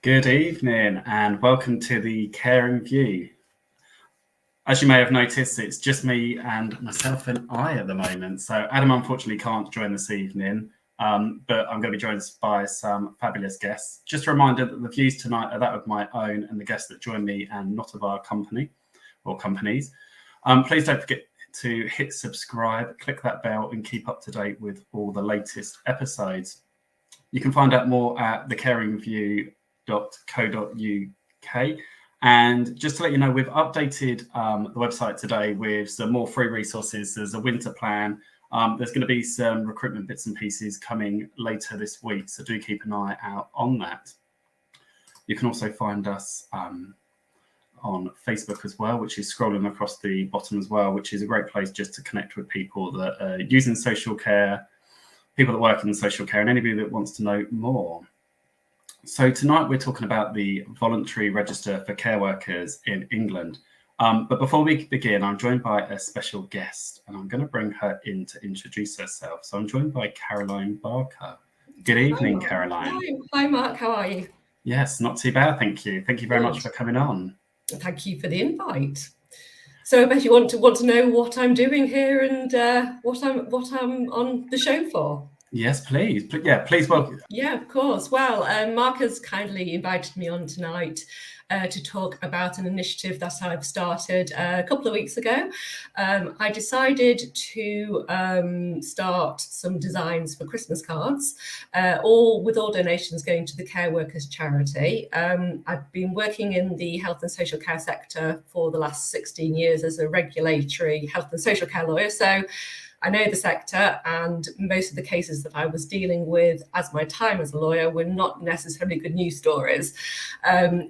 Good evening and welcome to the Caring View. As you may have noticed, it's just me and myself and I at the moment. So Adam unfortunately can't join this evening, but I'm going to be joined by some fabulous guests. Just a reminder that the views tonight are that of my own and the guests that join me and not of our company or companies. Please don't forget to hit subscribe, click that bell and keep up to date with all the latest episodes. You can find out more at thecaringview.co.uk. And just to let you know, we've updated the website today with some more free resources. There's a winter plan. There's going to be some recruitment bits and pieces coming later this week, so do keep an eye out on that. You can also find us on Facebook as well, which is scrolling across the bottom as well, which is a great place just to connect with people that are using social care, people that work in social care, and anybody that wants to know more. So tonight we're talking about the voluntary register for care workers in England. But before we begin, I'm joined by a special guest, and I'm going to bring her in to introduce herself. So I'm joined by Caroline Barker. Good evening, Caroline. Hi, Mark. How are you? Yes, not too bad, thank you. Thank you very much for coming on. Thank you for the invite. So I bet you want to know what I'm doing here and what I'm on the show for. Yes, please. Yeah, please welcome. Yeah, of course. Well, Mark has kindly invited me on tonight to talk about an initiative that I've started a couple of weeks ago. I decided to start some designs for Christmas cards, all donations going to the Care Workers charity. I've been working in the health and social care sector for the last 16 years as a regulatory health and social care lawyer. So I know the sector, and most of the cases that I was dealing with as my time as a lawyer were not necessarily good news stories.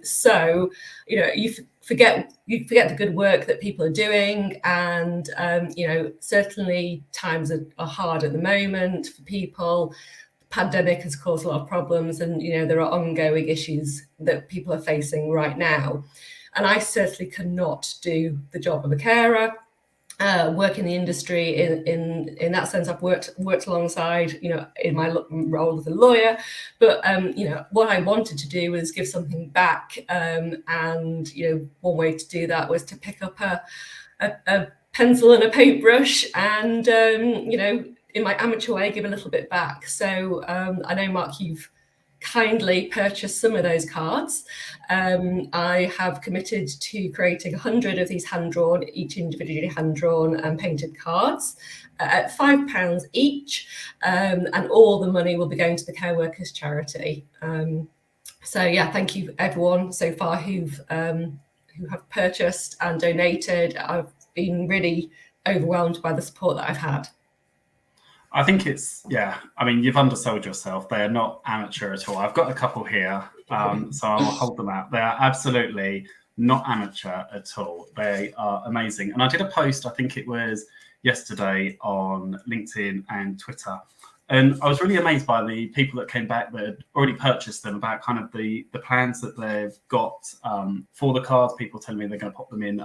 So, you know, you forget the good work that people are doing, and you know, certainly times are hard at the moment for people. The pandemic has caused a lot of problems, and you know, there are ongoing issues that people are facing right now. And I certainly cannot do the job of a carer. Work in the industry in that sense. I've worked alongside, you know, in my role as a lawyer, but you know, what I wanted to do was give something back, and you know, one way to do that was to pick up a pencil and a paintbrush and you know, in my amateur way, give a little bit back. So I know, Mark, you've kindly purchased some of those cards. I have committed to creating 100 of these hand-drawn, each individually hand-drawn and painted cards at £5 each, and all the money will be going to the Care Workers charity. So yeah, thank you everyone so far who have purchased and donated. I've been really overwhelmed by the support that I've had. I think it's, yeah, I mean, you've undersold yourself. They're not amateur at all. I've got a couple here, so I'll hold them out. They are absolutely not amateur at all. They are amazing. And I did a post, I think it was yesterday, on LinkedIn and Twitter. And I was really amazed by the people that came back that had already purchased them, about kind of the plans that they've got for the cards. People telling me they're going to pop them in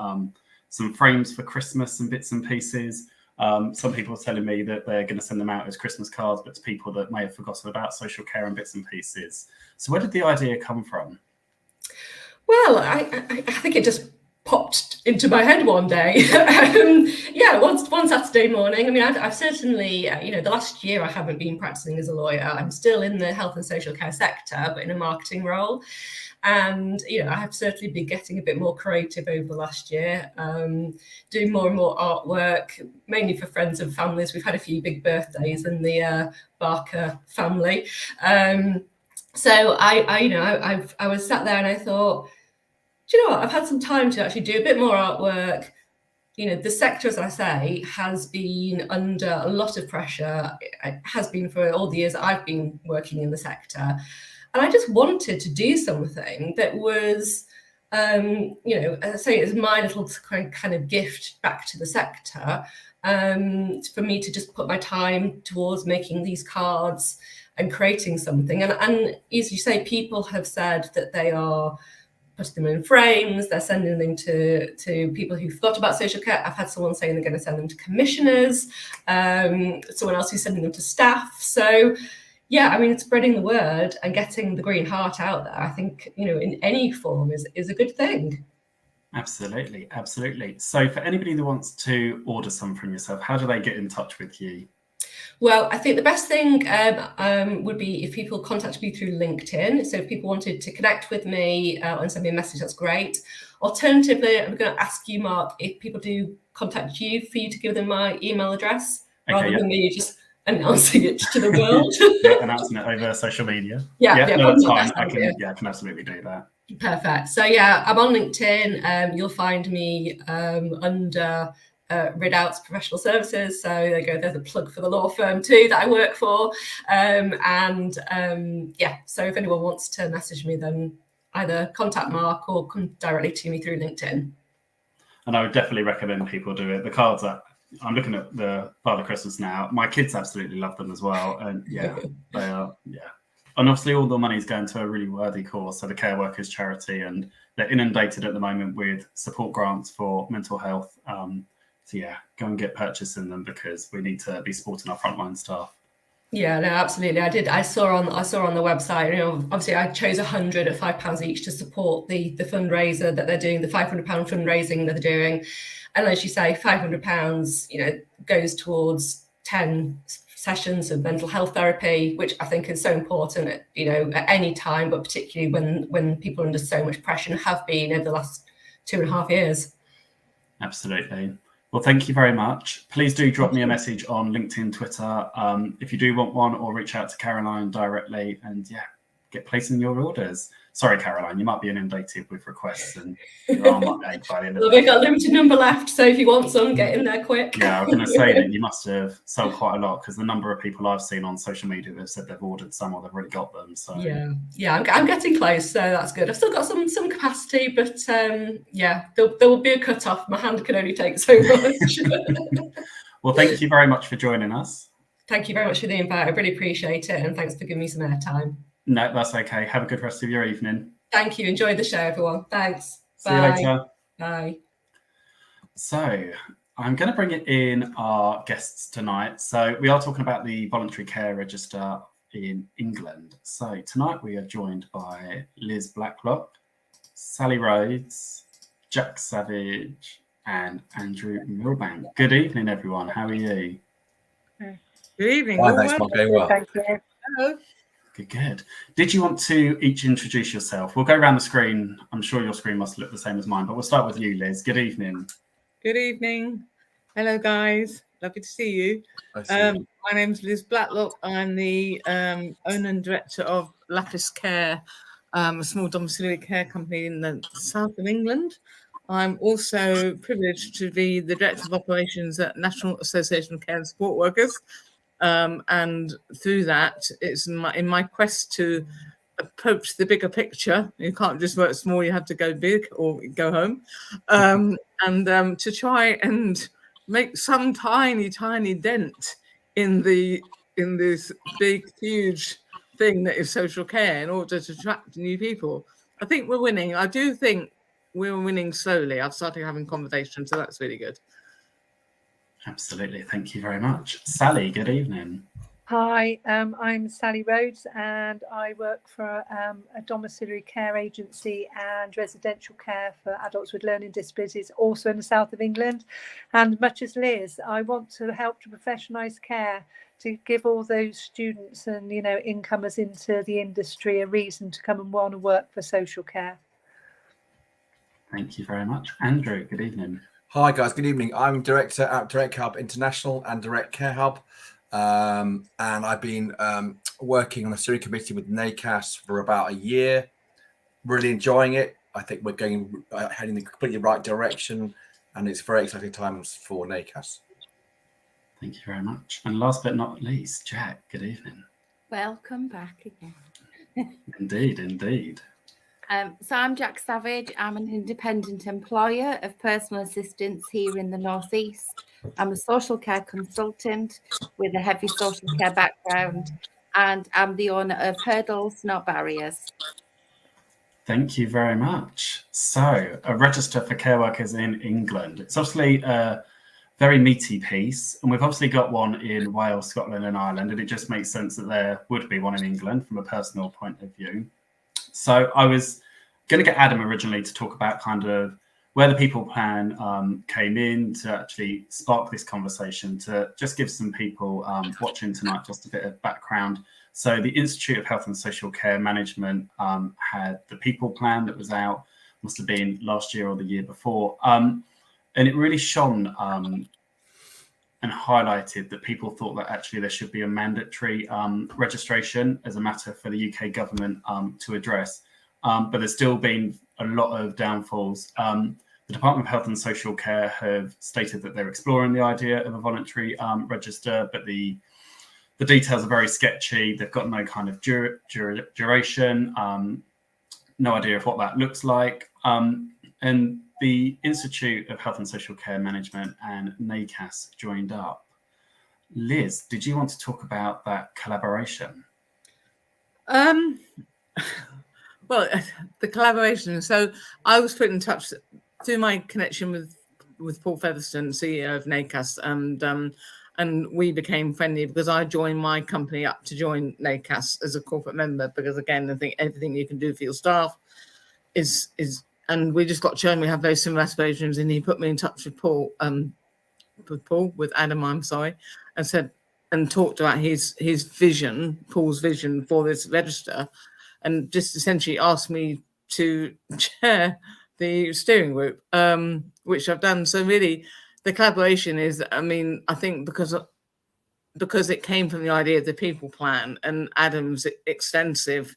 some frames for Christmas and bits and pieces. Some people are telling me that they're going to send them out as Christmas cards, but to people that may have forgotten about social care and bits and pieces. So where did the idea come from? Well, I think it just popped into my head one day. Yeah, one Saturday morning. I mean, I've certainly, you know, the last year I haven't been practicing as a lawyer. I'm still in the health and social care sector, but in a marketing role. And, you know, I have certainly been getting a bit more creative over the last year, doing more and more artwork, mainly for friends and families. We've had a few big birthdays in the Barker family. So I was sat there and I thought, do you know what? I've had some time to actually do a bit more artwork. You know, the sector, as I say, has been under a lot of pressure. It has been for all the years I've been working in the sector. And I just wanted to do something that was, you know, as I say, it's my little kind of gift back to the sector, for me to just put my time towards making these cards and creating something. And as you say, people have said that they are putting them in frames, they're sending them to people who forgot about social care. I've had someone saying they're going to send them to commissioners, someone else who's sending them to staff. So Yeah, I mean, spreading the word and getting the Green Heart out there, I think, in any form is a good thing. Absolutely, absolutely. So for anybody that wants to order some from yourself, how do they get in touch with you? Well, I think the best thing would be if people contacted me through LinkedIn. So if people wanted to connect with me and send me a message, that's great. Alternatively, I'm going to ask you, Mark, if people do contact you, for you to give them my email address, rather than me just announcing it to the world. Yeah, announcing it over social media. Yeah, No, that's fine. I can absolutely do that. Perfect. So yeah, I'm on LinkedIn. You'll find me under Ridout's Professional Services. So there you go. There's a plug for the law firm too that I work for. So if anyone wants to message me, then either contact Mark or come directly to me through LinkedIn. And I would definitely recommend people do it. The cards I'm looking at the Father Christmas now. My kids absolutely love them as well. And yeah, they are, yeah. And obviously all the money is going to a really worthy cause, so the Care Workers Charity, and they're inundated at the moment with support grants for mental health. So yeah, go and get purchasing them, because we need to be supporting our frontline staff. Yeah, no, absolutely. I saw on the website, obviously I chose 100 at £5 each to support the fundraiser that they're doing, the £500 fundraising that they're doing. And as you say, £500, goes towards 10 sessions of mental health therapy, which I think is so important at any time, but particularly when people are under so much pressure and have been over the last 2.5 years. Absolutely. Well, thank you very much. Please do drop me a message on LinkedIn, Twitter, if you do want one, or reach out to Caroline directly, and yeah, get placing your orders. Sorry, Caroline, you might be inundated with requests, and your arm might ache by the end of the day. We've got a limited number left, so if you want some, get in there quick. Yeah, I was going to say that you must have sold quite a lot, because the number of people I've seen on social media that have said they've ordered some or they've already got them. So yeah, I'm getting close, so that's good. I've still got some capacity, but there will be a cut off. My hand can only take so much. Well, thank you very much for joining us. Thank you very much for the invite. I really appreciate it, and thanks for giving me some airtime. No, that's okay. Have a good rest of your evening. Thank you. Enjoy the show, everyone. Thanks. See you later. Bye. So I'm going to bring in our guests tonight. So we are talking about the Voluntary Care Register in England. So tonight we are joined by Liz Blacklock, Sally Rhodes, Jack Savage, and Andrew Milbank. Good evening, everyone. How are you? Good evening. Hi, thanks, Mark. Very well. Thank you. Hello. Good. Did you want to each introduce yourself? We'll go around the screen. I'm sure your screen must look the same as mine, but we'll start with you, Liz. Good evening. Good evening. Hello, guys. Lovely to see you. My name's Liz Blacklock. I'm the owner and director of Lapis Care, a small domiciliary care company in the south of England. I'm also privileged to be the director of operations at National Association of Care and Support Workers. And through that, it's in my quest to approach the bigger picture. You can't just work small, you have to go big or go home. And to try and make some tiny dent in this big, huge thing that is social care in order to attract new people. I think we're winning. I do think we're winning slowly. I've started having conversations, so that's really good. Absolutely. Thank you very much. Sally, good evening. Hi, I'm Sally Rhodes, and I work for a domiciliary care agency and residential care for adults with learning disabilities, also in the south of England. And much as Liz, I want to help to professionalise care, to give all those students and incomers into the industry a reason to come and want to work for social care. Thank you very much. Andrew, good evening. Hi, guys. Good evening. I'm director at Direct Hub International and Direct Care Hub. And I've been working on a steering committee with NACAS for about a year. Really enjoying it. I think we're heading in the completely right direction, and it's very exciting times for NACAS. Thank you very much. And last but not least, Jack, good evening. Welcome back again. Indeed. So I'm Jack Savage. I'm an independent employer of personal assistants here in the North East. I'm a social care consultant with a heavy social care background, and I'm the owner of Hurdles, Not Barriers. Thank you very much. So, a register for care workers in England. It's obviously a very meaty piece. And we've obviously got one in Wales, Scotland and Ireland, and it just makes sense that there would be one in England from a personal point of view. So I was going to get Adam originally to talk about kind of where the people plan came in to actually spark this conversation, to just give some people watching tonight just a bit of background. So the Institute of Health and Social Care Management had the people plan that was out, must have been last year or the year before. And it really shone and highlighted that people thought that actually there should be a mandatory registration as a matter for the UK government to address. But there's still been a lot of downfalls. The Department of Health and Social Care have stated that they're exploring the idea of a voluntary register, but the details are very sketchy. They've got no kind of duration, no idea of what that looks like. And the Institute of Health and Social Care Management and NACAS joined up. Liz, did you want to talk about that collaboration? Well, the collaboration. So I was put in touch through my connection with Paul Featherstone, CEO of NACAS, and we became friendly because I joined my company up to join NACAS as a corporate member, because again, I think everything you can do for your staff is and we just got shown we have very similar aspirations, and he put me in touch with Adam, I'm sorry, and said, and talked about his vision, Paul's vision for this register, and just essentially asked me to chair the steering group, which I've done. So really, the collaboration is, I mean, I think because it came from the idea of the people plan and Adam's extensive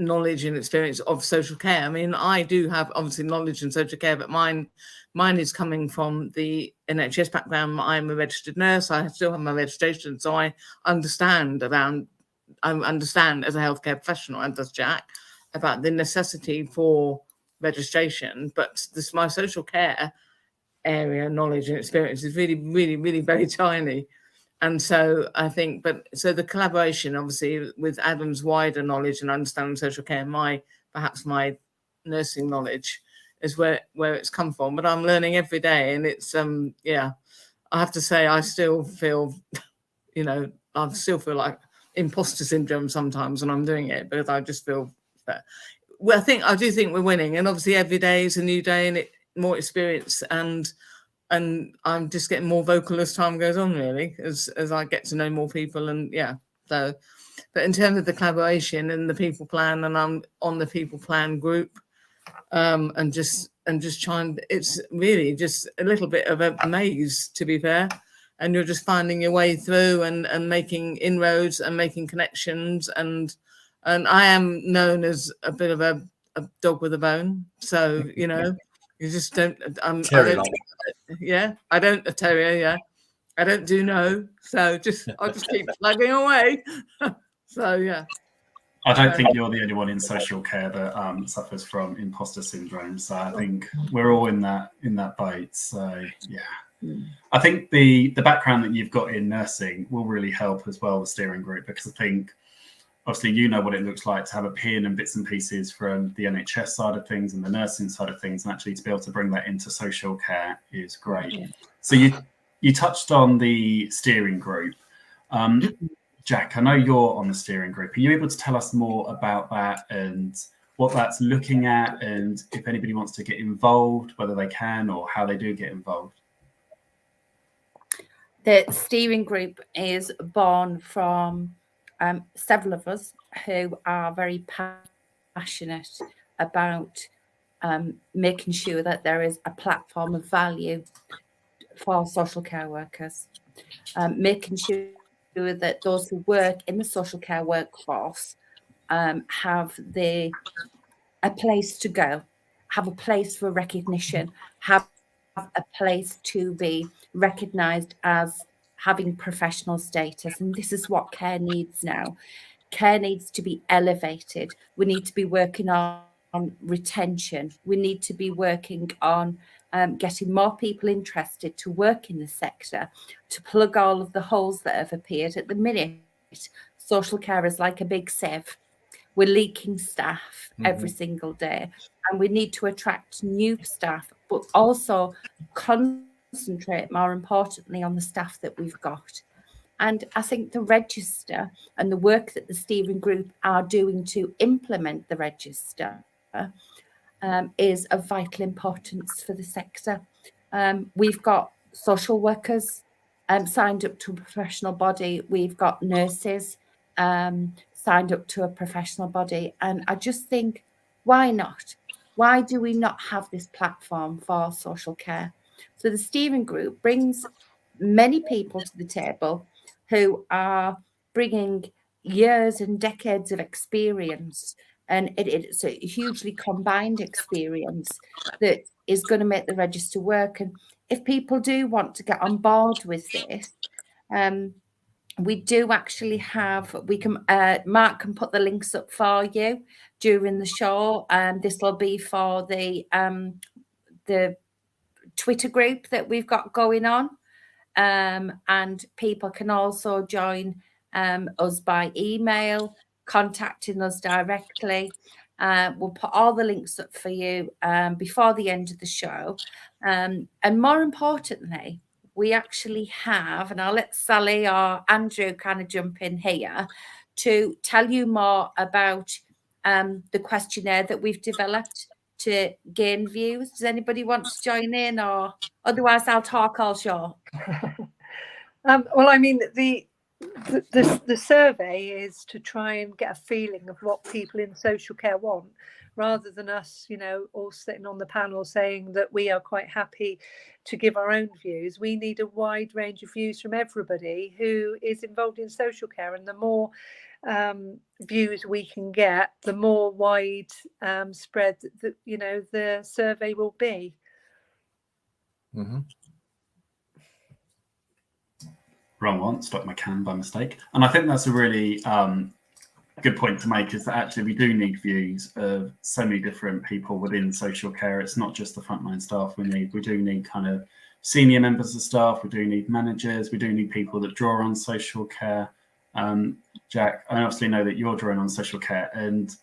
knowledge and experience of social care. I mean, I do have obviously knowledge in social care, but mine is coming from the NHS background. I'm a registered nurse. I still have my registration, so I understand as a healthcare professional, and does Jack, about the necessity for registration. But my social care area knowledge and experience is really, really, really very tiny. And so I think, so the collaboration, obviously, with Adam's wider knowledge and understanding social care, perhaps my nursing knowledge is where it's come from. But I'm learning every day, and it's I have to say, I still feel, like imposter syndrome sometimes when I'm doing it, because I just feel that. Well, I do think we're winning, and obviously every day is a new day and more experience, and I'm just getting more vocal as time goes on, really, as I get to know more people. And so, but in terms of the collaboration and the people plan, and I'm on the people plan group, and just trying, it's really just a little bit of a maze, to be fair, and you're just finding your way through and making inroads and making connections, and I am known as a bit of a dog with a bone, so you just don't. I don't a terrier. Yeah, I don't do no. So I'll just keep plugging away. So yeah. I don't think you're the only one in social care that suffers from imposter syndrome. So I think we're all in that boat. So yeah, I think the background that you've got in nursing will really help as well, the steering group, because I think obviously you know what it looks like to have a pin and bits and pieces from the NHS side of things and the nursing side of things, and actually to be able to bring that into social care is great. Yeah. So you touched on the steering group. Jack, I know you're on the steering group. Are you able to tell us more about that and what that's looking at, and if anybody wants to get involved, whether they can or how they do get involved? The steering group is born from several of us who are very passionate about making sure that there is a platform of value for social care workers, making sure that those who work in the social care workforce have a place to go, have a place for recognition, have a place to be recognised as having professional status. And this is what care needs now. Care needs to be elevated. We need to be working on retention. We need to be working on getting more people interested to work in the sector, to plug all of the holes that have appeared. At the minute, social care is like a big sieve. We're leaking staff every single day, and we need to attract new staff but also concentrate more importantly on the staff that we've got. And I think the register and the work that the steering group are doing to implement the register is of vital importance for the sector. We've got social workers signed up to a professional body. We've got nurses signed up to a professional body. And I just think, why not? Why do we not have this platform for social care? So the steering group brings many people to the table who are bringing years and decades of experience, and it's a hugely combined experience that is going to make the register work. And if people do want to get on board with this, we do actually have, we can, Mark can put the links up for you during the show, and this will be for the Twitter group that we've got going on. And people can also join us by email, contacting us directly. We'll put all the links up for you before the end of the show. And more importantly, we actually have, and I'll let Sally or Andrew kind of jump in here to tell you more about the questionnaire that we've developed to gain views. Does anybody want to join in, or otherwise I'll talk all show? Well, I mean, the survey is to try and get a feeling of what people in social care want, rather than us, you know, all sitting on the panel saying that we are quite happy to give our own views. We need a wide range of views from everybody who is involved in social care, and the more views we can get, the more wide spread that, you know, the survey will be. Mm-hmm. Wrong one, stuck my can by mistake. And I think that's a really good point to make, is that actually we do need views of so many different people within social care. It's not just the frontline staff we do need kind of senior members of staff, we do need managers, we do need people that draw on social care. Jack, I obviously know that you're drawing on social care, and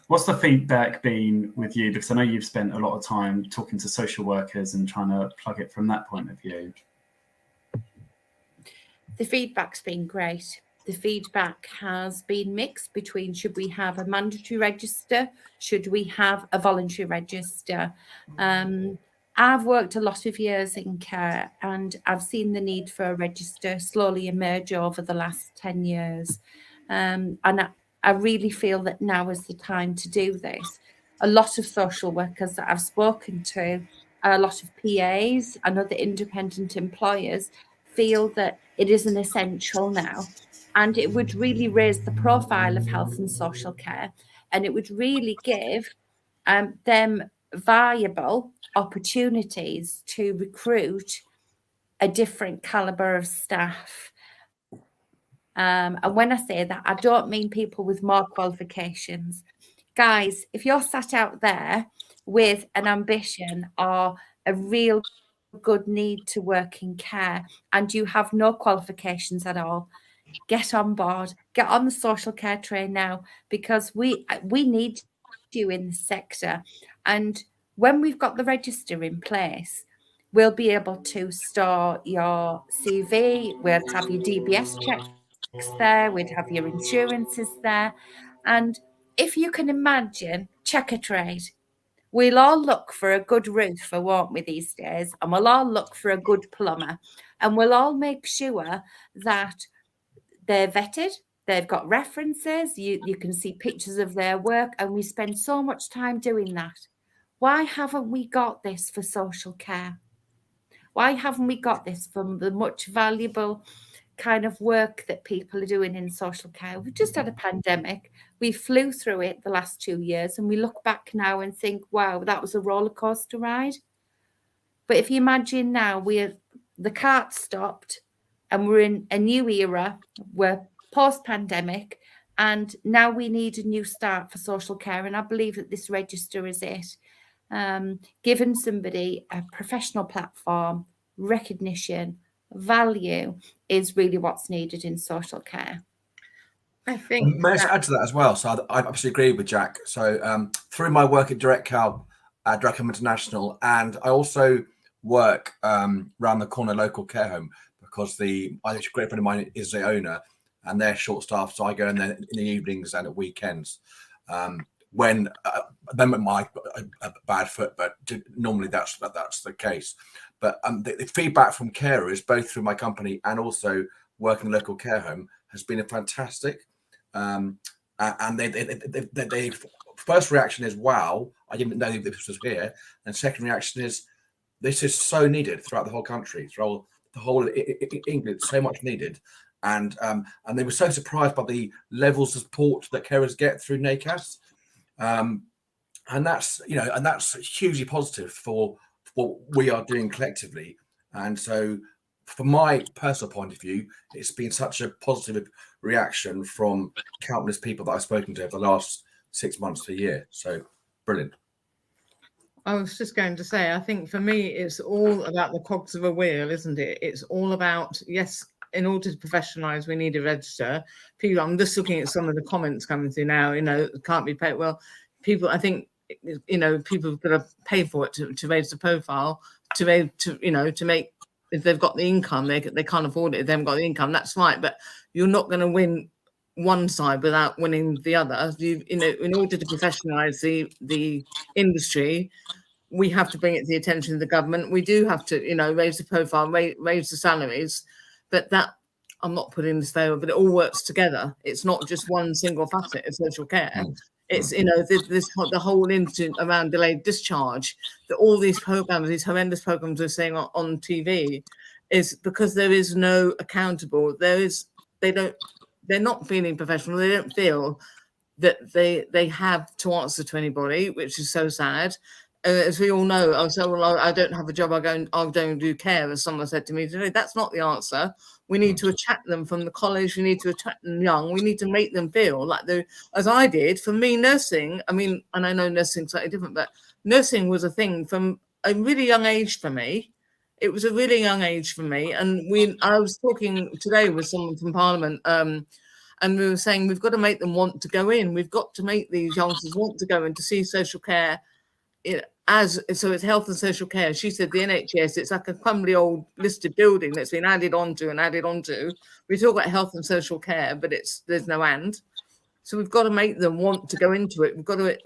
what's the feedback been with you? Because I know you've spent a lot of time talking to social workers and trying to plug it from that point of view. The feedback's been great. The feedback has been mixed between, should we have a mandatory register? Should we have a voluntary register? I've worked a lot of years in care, and I've seen the need for a register slowly emerge over the last 10 years. And I really feel that now is the time to do this. A lot of social workers that I've spoken to, a lot of PAs and other independent employers feel that it is an essential now, and it would really raise the profile of health and social care, and it would really give them viable opportunities to recruit a different caliber of staff. And when I say that, I don't mean people with more qualifications. Guys, if you're sat out there with an ambition or a real good need to work in care and you have no qualifications at all, get on board, get on the social care train now, because we need you in the sector. And when we've got the register in place, we'll be able to store your CV, we'll have your DBS checks there, we'd have your insurances there. And if you can imagine, check a trade. We'll all look for a good roofer, won't we, these days? And we'll all look for a good plumber. And we'll all make sure that they're vetted, they've got references, you can see pictures of their work, and we spend so much time doing that. Why haven't we got this for social care? Why haven't we got this from the much valuable kind of work that people are doing in social care? We've just had a pandemic. We flew through it the last 2 years, and we look back now and think, wow, that was a roller coaster ride. But if you imagine now, the cart stopped and we're in a new era, we're post-pandemic, and now we need a new start for social care. And I believe that this register is it. Giving somebody a professional platform, recognition, value is really what's needed in social care. I think. May I just add to that as well? So I absolutely agree with Jack. So through my work at Direct Help, at Direct Hub International, and I also work around the corner local care home, because a great friend of mine is the owner, and they're short staffed, so I go in there in the evenings and at weekends. When then my bad foot, but normally that's the case. But the feedback from carers, both through my company and also working in a local care home, has been fantastic. And they first reaction is, wow, I didn't know this was here. And second reaction is, this is so needed throughout the whole country, throughout the whole England, so much needed. And they were so surprised by the levels of support that carers get through NACAS. And that's hugely positive for what we are doing collectively. And so from my personal point of view, it's been such a positive reaction from countless people that I've spoken to over the last 6 months to a year. So brilliant. I was just going to say, I think for me, it's all about the cogs of a wheel, isn't it? It's all about, yes, in order to professionalise, we need a register. People, I'm just looking at some of the comments coming through now, can't be paid. Well, people, I think, people have got to pay for it to raise the profile, to make, if they've got the income, they can't afford it if they haven't got the income. That's right. But you're not going to win one side without winning the other. In order to professionalise the industry, we have to bring it to the attention of the government. We do have to, raise the profile, raise the salaries, but that, I'm not putting this there, but it all works together. It's not just one single facet of social care. It's, the whole incident around delayed discharge, that all these programs, these horrendous programs we're seeing on TV, is because there is no accountable. They're not feeling professional. They don't feel that they have to answer to anybody, which is so sad. As we all know, I said, well, I don't have a job, I'll go and do care, as someone said to me today. That's not the answer. We need to attract them from the college. We need to attract them young. We need to make them feel like as I did. For me, nursing, and I know nursing's slightly different, but nursing was a thing from a really young age for me. It was a really young age for me. And I was talking today with someone from Parliament, and we were saying we've got to make them want to go in. We've got to make these youngsters want to go in to see social care. So it's health and social care. She said the NHS, it's like a crumbly old listed building that's been added onto. We talk about health and social care, but there's no and. So we've got to make them want to go into it.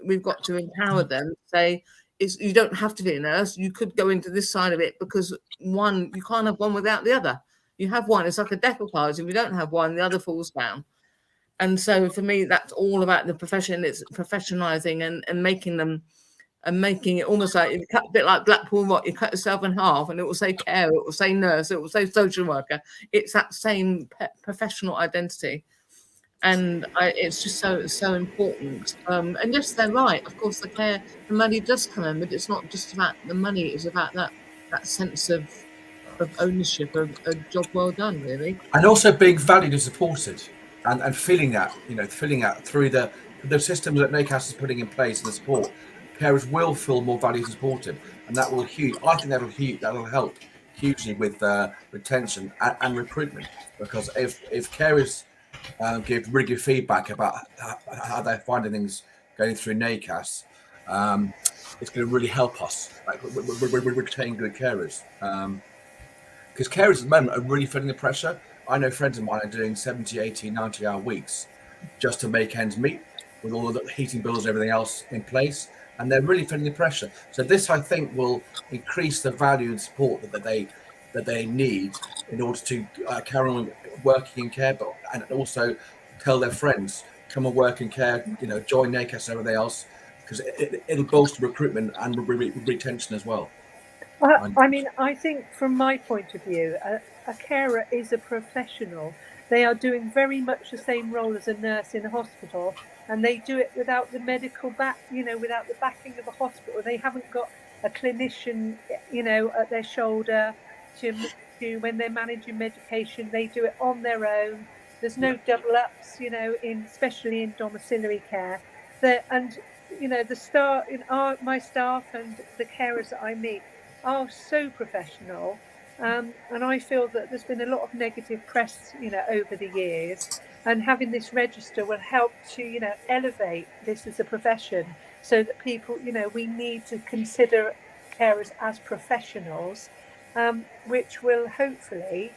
We've got to empower them. Say, you don't have to be a nurse. You could go into this side of it, because you can't have one without the other. You have one. It's like a deck of cards. If you don't have one, the other falls down. And so for me, that's all about the profession. It's professionalising and making them. And making it almost like, a bit like Blackpool Rock, you cut yourself in half and it will say care, it will say nurse, it will say social worker. It's that same professional identity. And it's just so important. And yes, they're right. Of course, the money does come in, but it's not just about the money. It's about that sense of ownership of a job well done, really. And also being valued and supported, and feeling that, through the systems that NACAS is putting in place and the support. Carers will feel more valued and supported, and that will that'll help hugely with retention and recruitment. Because if carers give really good feedback about how they're finding things going through NACAS, it's going to really help us retain good carers. Because carers at the moment are really feeling the pressure. I know friends of mine are doing 70, 80, 90-hour weeks just to make ends meet, with all the heating bills and everything else in place. And they're really feeling the pressure. So this, I think, will increase the value and support that they need in order to carry on working in care, and also tell their friends, come and work in care, join NACAS and everything else, because it'll bolster recruitment and retention as well. I think from my point of view, a carer is a professional. They are doing very much the same role as a nurse in a hospital, and they do it without the medical without the backing of a hospital. They haven't got a clinician, at their shoulder to when they're managing medication. They do it on their own. There's no double ups, especially in domiciliary care. My staff and the carers that I meet are so professional. And I feel that there's been a lot of negative press, over the years, and having this register will help to, elevate this as a profession. so that people, we need to consider carers as professionals, which will hopefully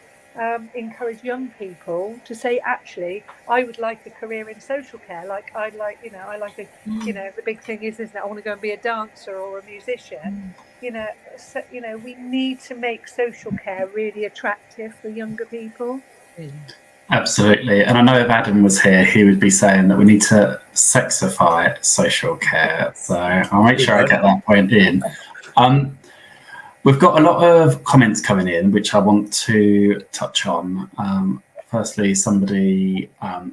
encourage young people to say, actually, I would like a career in social care. Like I like the big thing is, isn't it? I want to go and be a dancer or a musician. So, we need to make social care really attractive for younger people. Absolutely. And I know if Adam was here, he would be saying that we need to sexify social care. So I'll make sure I get that point in. We've got a lot of comments coming in, which I want to touch on. Firstly, somebody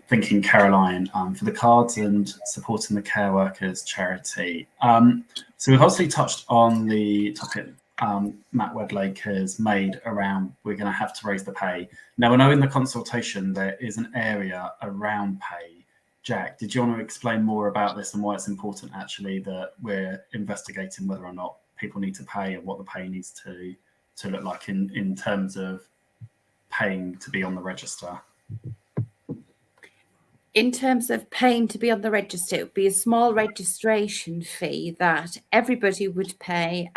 thanking Caroline for the cards and supporting the Care Workers charity. So we've obviously touched on the topic Matt Wedlake has made around we're going to have to raise the pay. Now, I know in the consultation there is an area around pay. Jack, did you want to explain more about this and why it's important actually that we're investigating whether or not people need to pay and what the pay needs to look like in terms of paying to be on the register? In terms of paying to be on the register, it would be a small registration fee that everybody would pay.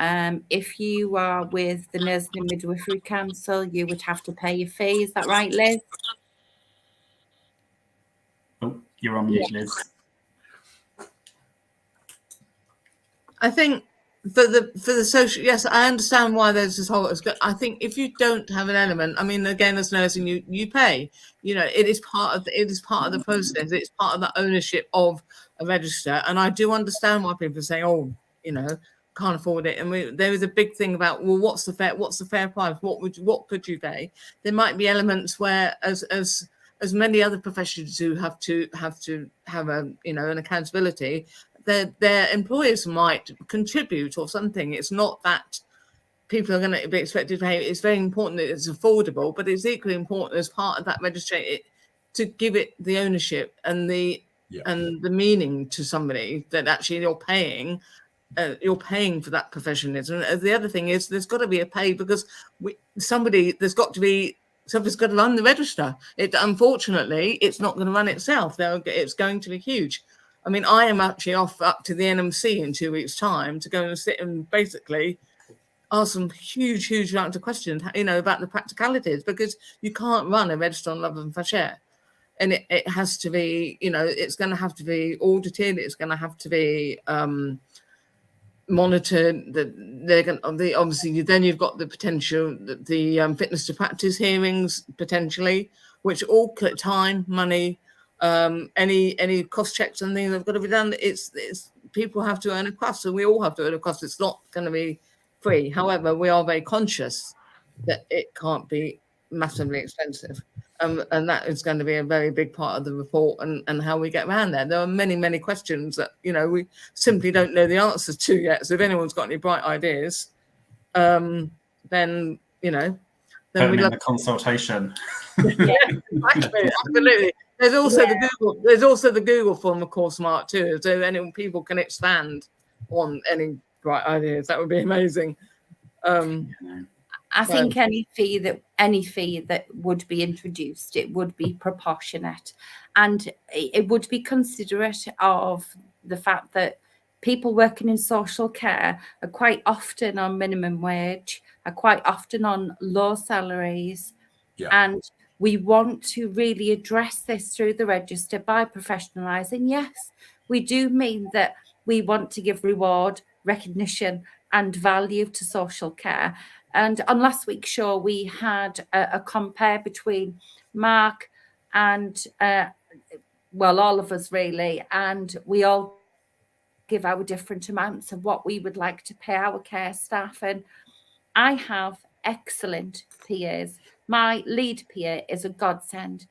If you are with the Nursing and Midwifery Council, you would have to pay your fee. Is that right, Liz? Oh, you're on mute, Liz. I think for the social, yes, I understand why there's this whole. I think if you don't have an element, I mean, again, as nursing, you pay. It is part of the process. It's part of the ownership of a register, and I do understand why people say, oh, can't afford it. And there is a big thing about, well, what's the fair price? What could you pay? There might be elements where, as many other professions who have to have an accountability. Their employers might contribute or something. It's not that people are going to be expected to pay. It's very important that it's affordable, but it's equally important as part of that registration to give it the ownership and the meaning to somebody that actually you're paying for that professionalism. And the other thing is there's got to be a pay because somebody's got to run the register. Unfortunately, it's not going to run itself. It's going to be huge. I mean, I am actually off up to the NMC in 2 weeks' time to go and sit and basically ask some huge amount of questions, about the practicalities, because you can't run a register on Love and Fresh Air. And it has to be, it's going to have to be audited. It's going to have to be monitored. Obviously, then you've got the potential, the fitness to practice hearings potentially, which all cut time, money. Any cost checks and things have got to be done. It's people have to earn a cost, so we all have to earn a cost. It's not going to be free. However, we are very conscious that it can't be massively expensive, and that is going to be a very big part of the report and how we get around there. There are many questions that we simply don't know the answers to yet. So if anyone's got any bright ideas, then then we love the consultation. Yeah, exactly, absolutely. There's also the Google form, of course, Mark, too. So any people can expand on any bright ideas. That would be amazing. I think any fee that would be introduced, it would be proportionate, and it would be considerate of the fact that people working in social care are quite often on minimum wage, are quite often on low salaries, and we want to really address this through the register by professionalising. Yes, we do mean that we want to give reward, recognition and value to social care. And on last week's show, we had a compare between Mark and, all of us really, and we all give our different amounts of what we would like to pay our care staff. And I have excellent PAs. My lead PA is a godsend.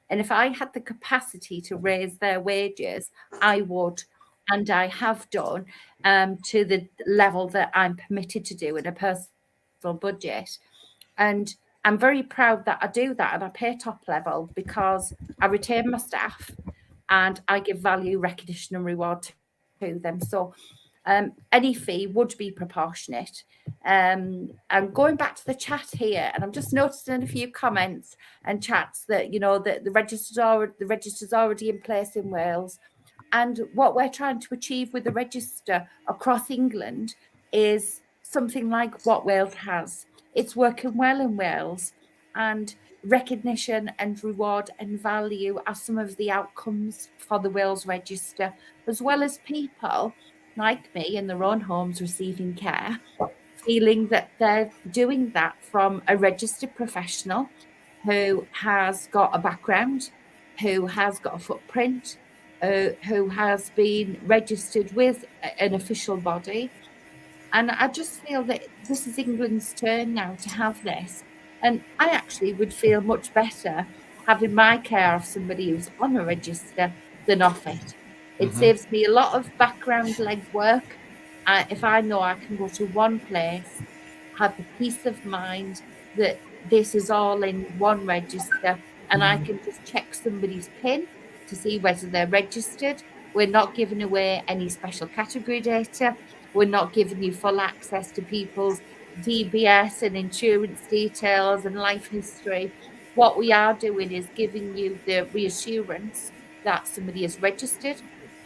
And if I had the capacity to raise their wages, I would. And I have done to the level that I'm permitted to do in a personal budget. And I'm very proud that I do that and I pay top level because I retain my staff and I give value, recognition and reward to them. So any fee would be proportionate. And going back to the chat here, and I'm just noticing a few comments and chats that that the register's already in place in Wales. And what we're trying to achieve with the register across England is something like what Wales has. It's working well in Wales, and recognition and reward and value are some of the outcomes for the Wales Register, as well as people like me in their own homes receiving care, feeling that they're doing that from a registered professional who has got a background, who has got a footprint, who has been registered with an official body. And I just feel that this is England's turn now to have this. And I actually would feel much better having my care of somebody who's on a register than off it. It saves me a lot of background legwork. If I know I can go to one place, have the peace of mind that this is all in one register, and I can just check somebody's PIN to see whether they're registered. We're not giving away any special category data. We're not giving you full access to people's DBS and insurance details and life history. What we are doing is giving you the reassurance that somebody is registered,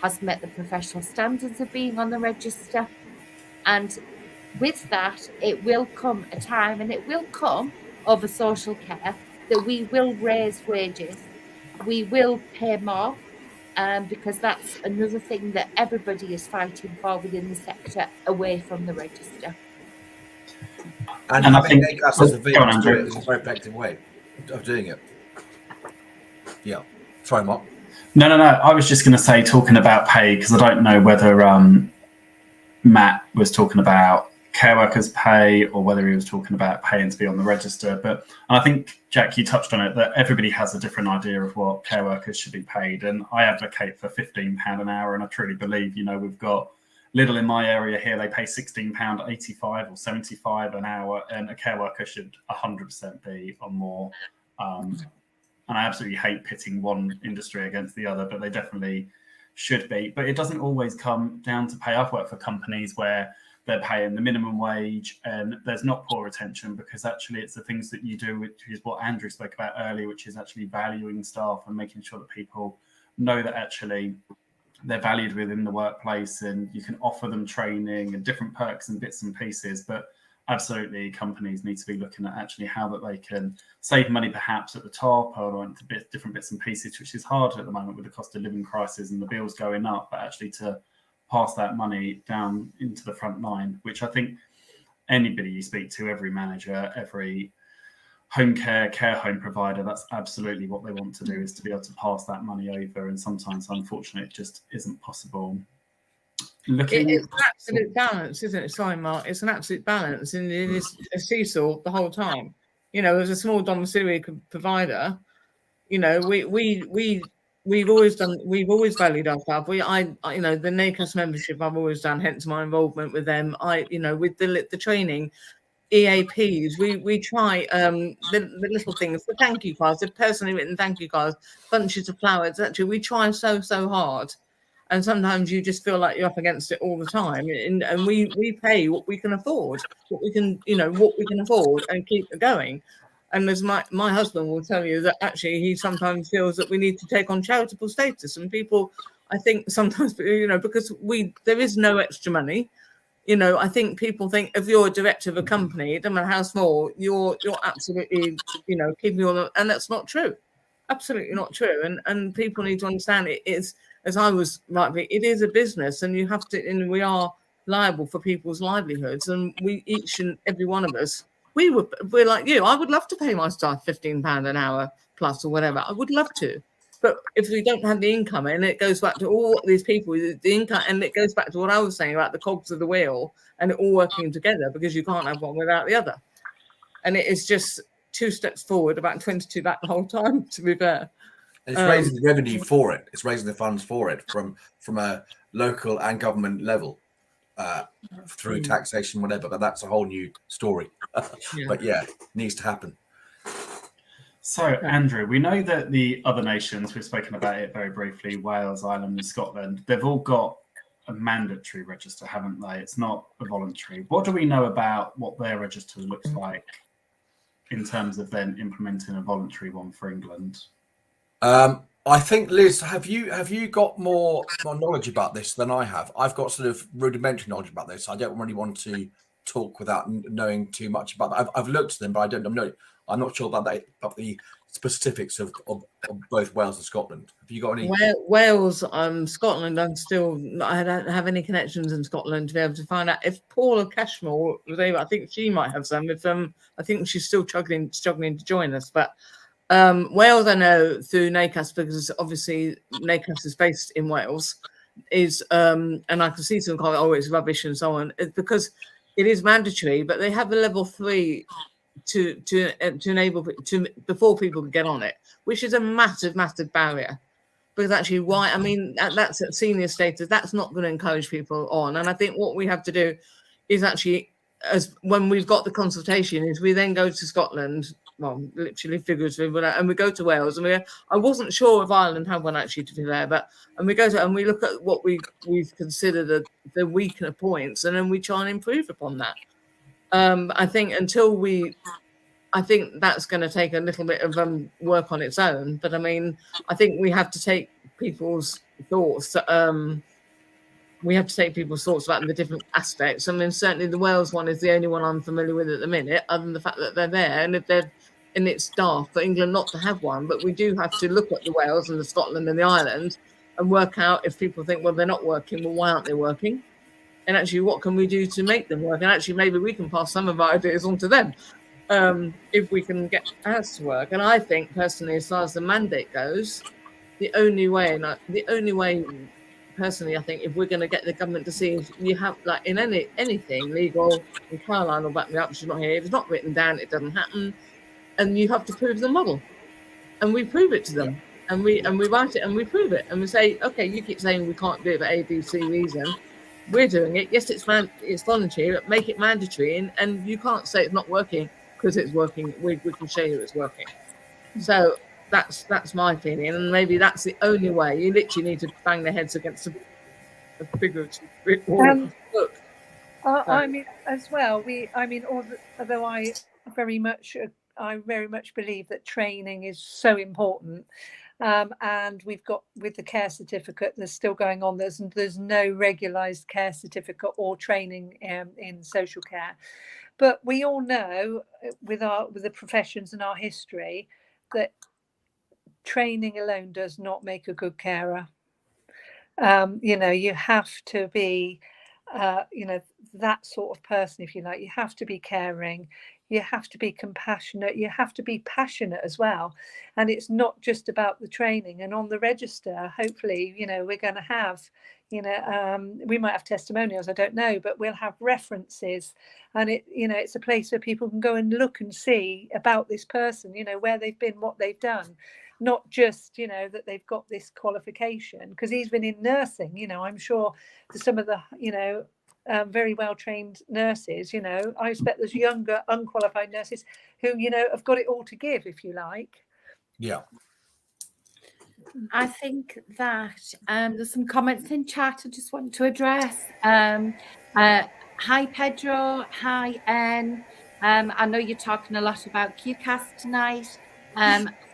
has met the professional standards of being on the register. And with that, it will come a time, and it will come over social care, that we will raise wages. We will pay more, because that's another thing that everybody is fighting for within the sector, away from the register. And I think NACAS as a vehicle to do it is a very effective way of doing it. Yeah. Sorry, Mark. No. I was just going to say, talking about pay, because I don't know whether Matt was talking about care workers' pay or whether he was talking about paying to be on the register. But I think, Jack, you touched on it, that everybody has a different idea of what care workers should be paid. And I advocate for £15 an hour. And I truly believe, we've got Lidl in my area here, they pay £16.85 or 75 an hour. And a care worker should 100% be on more. And I absolutely hate pitting one industry against the other, but they definitely should be. But it doesn't always come down to pay. I've worked for companies where they're paying the minimum wage and there's not poor retention, because actually it's the things that you do, which is what Andrew spoke about earlier, which is actually valuing staff and making sure that people know that actually they're valued within the workplace, and you can offer them training and different perks and bits and pieces. But absolutely, companies need to be looking at actually how that they can save money perhaps at the top or into different bits and pieces, which is hard at the moment with the cost of living crisis and the bills going up, but actually to pass that money down into the front line, which I think anybody you speak to, every manager, every home care home provider, that's absolutely what they want to do, is to be able to pass that money over. And sometimes, unfortunately, it just isn't possible. It's an absolute balance, isn't it? Sorry, Mark. It's an absolute balance, and it is a seesaw the whole time. As a small domiciliary provider, we've always valued our staff. The NACAS membership I've always done, hence my involvement with them. With the training, EAPs, we try the little things, the thank you cards, the personally written thank you cards, bunches of flowers. Actually, we try so hard, and sometimes you just feel like you're up against it all the time. And we pay what we can afford, what we can afford, and keep it going. And as my husband will tell you, that actually he sometimes feels that we need to take on charitable status. And people, I think sometimes, because there is no extra money. I think people think if you're a director of a company, it doesn't matter how small, you're absolutely, keeping all the, and that's not true. Absolutely not true. And people need to understand it is, as I was rightly, it is a business, and you have to, and we are liable for people's livelihoods. And we, each and every one of us, we're like you. I would love to pay my staff £15 an hour plus or whatever. I would love to. But if we don't have the income, and it goes back to all these people, the income, and it goes back to what I was saying about the cogs of the wheel and it all working together, because you can't have one without the other. And it is just 2 steps forward, about 22 back the whole time, to be fair. And it's raising the revenue for it. It's raising the funds for it from a local and government level through taxation, whatever. But that's a whole new story. But yeah, it needs to happen. So, Andrew, we know that the other nations, we've spoken about it very briefly, Wales, Ireland and Scotland, they've all got a mandatory register, haven't they? It's not a voluntary. What do we know about what their register looks like in terms of then implementing a voluntary one for England? I think, Liz, have you got more knowledge about this than I have? I've got sort of rudimentary knowledge about this. I don't really want to talk without knowing too much about that. I've looked at them, but I'm not sure about the specifics of both Wales and Scotland. Have you got any? Wales, Scotland. I don't have any connections in Scotland to be able to find out if Paula Cashmore was able. I think she might have some. If I think she's still struggling to join us, but. Wales, I know through NACAS, because obviously NACAS is based in Wales, and I can see some comment, oh, it's rubbish and so on. It's because it is mandatory, but they have a level 3 to enable before people can get on it, which is a massive barrier. Because actually, why? I mean, that's at senior status. That's not going to encourage people on. And I think what we have to do is actually, as when we've got the consultation, is we then go to Scotland. Well, literally, figuratively, and we go to Wales, and I wasn't sure if Ireland had one actually, to be fair, and we go to and we look at what we've considered the weaker points, and then we try and improve upon that. I think I think that's going to take a little bit of work on its own, but I mean, I think we have to take people's thoughts. We have to take people's thoughts about the different aspects. I mean, certainly the Wales one is the only one I'm familiar with at the minute, other than the fact that they're there, and it's daft for England not to have one. But we do have to look at the Wales and the Scotland and the Ireland and work out if people think, well, they're not working, well, why aren't they working? And actually, what can we do to make them work? And actually, maybe we can pass some of our ideas on to them if we can get ours to work. And I think, personally, as far as the mandate goes, the only way, personally, I think if we're going to get the government to see if you have, like in anything legal, and Caroline will back me up, she's not here, if it's not written down, it doesn't happen. And you have to prove the model. And we prove it to them. Yeah. And we write it and we prove it. And we say, okay, you keep saying we can't do it for A, B, C reason. We're doing it. Yes, it's voluntary, but make it mandatory. And you can't say it's not working because it's working. We can show you it's working. So that's my feeling, and maybe that's the only way. You literally need to bang their heads against a figurative brick wall. I mean, as well, although I very much believe that training is so important, and we've got with the care certificate that's still going on. There's no regularised care certificate or training in social care, but we all know with the professions and our history that training alone does not make a good carer. You have to be, that sort of person, if you like. You have to be caring. You have to be compassionate. You have to be passionate as well. And it's not just about the training. And on the register, hopefully, we're going to have, we might have testimonials, I don't know, but we'll have references. And it's a place where people can go and look and see about this person, where they've been, what they've done. Not just, that they've got this qualification, because even in nursing, I'm sure some of the, very well trained nurses, I expect there's younger, unqualified nurses who, have got it all to give, if you like. Yeah. I think that there's some comments in chat I just want to address. Hi, Pedro. Hi, Anne. I know you're talking a lot about QCAS tonight.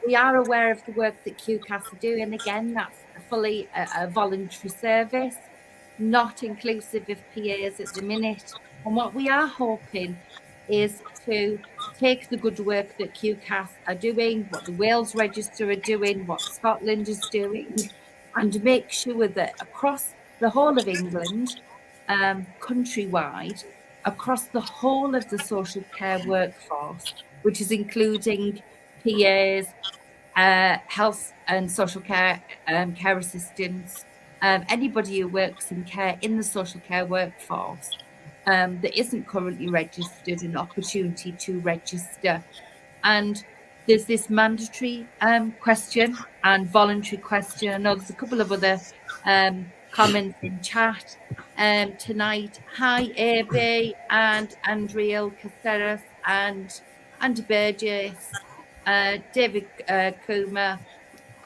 We are aware of the work that QCAS are doing. Again, that's fully a voluntary service, not inclusive of PAs at the minute. And what we are hoping is to take the good work that QCAS are doing, what the Wales Register are doing, what Scotland is doing, and make sure that across the whole of England, countrywide, across the whole of the social care workforce, which is including PAs, health and social care, care assistants, anybody who works in care in the social care workforce that isn't currently registered, an opportunity to register. And there's this mandatory question and voluntary question. I know there's a couple of other comments in chat tonight. Hi, AB and Andriel Caceres and Andy Burgess, David Kuma,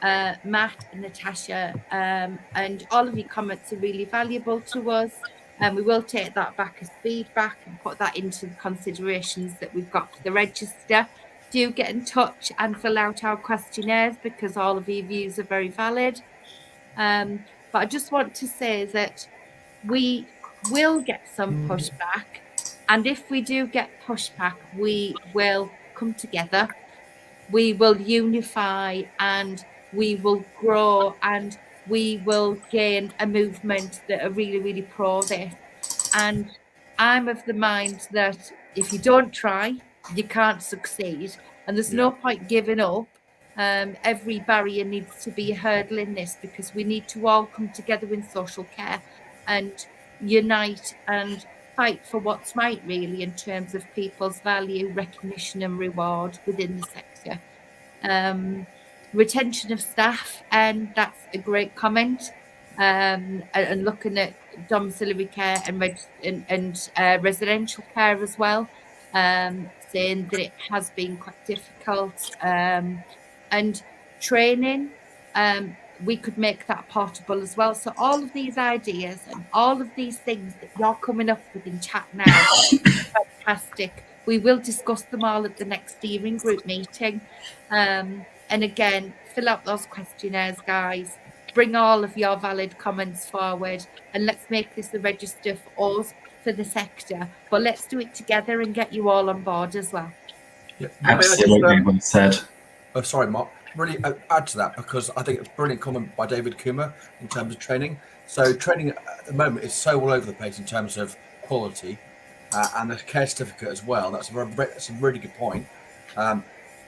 Matt and Natasha, and all of your comments are really valuable to us. And we will take that back as feedback and put that into the considerations that we've got for the register. do get in touch and fill out our questionnaires, because all of your views are very valid. But I just want to say that we will get some pushback. And if we do get pushback, we will come together. We will unify, and we will grow, and we will gain a movement that are really, really pro this. And I'm of the mind that if you don't try, you can't succeed. And there's no point giving up. Every barrier needs to be a hurdle in this, because we need to all come together in social care and unite and fight for what's right, really, in terms of people's value, recognition and reward within the sector. Retention of staff, and that's a great comment. And looking at domiciliary care and residential care as well, saying that it has been quite difficult. And training, we could make that portable as well. So all of these ideas and all of these things that you're coming up with in chat now, fantastic. We will discuss them all at the next steering group meeting. And again, fill out those questionnaires, guys. Bring all of your valid comments forward, and let's make this a register for us, for the sector. But let's do it together and get you all on board as well. Yeah. Absolutely, well said. Oh, sorry, Mark. Really add to that, because I think it's a brilliant comment by David Coomer in terms of training. So training at the moment is so all over the place in terms of quality, and the care certificate as well. That's a really good point.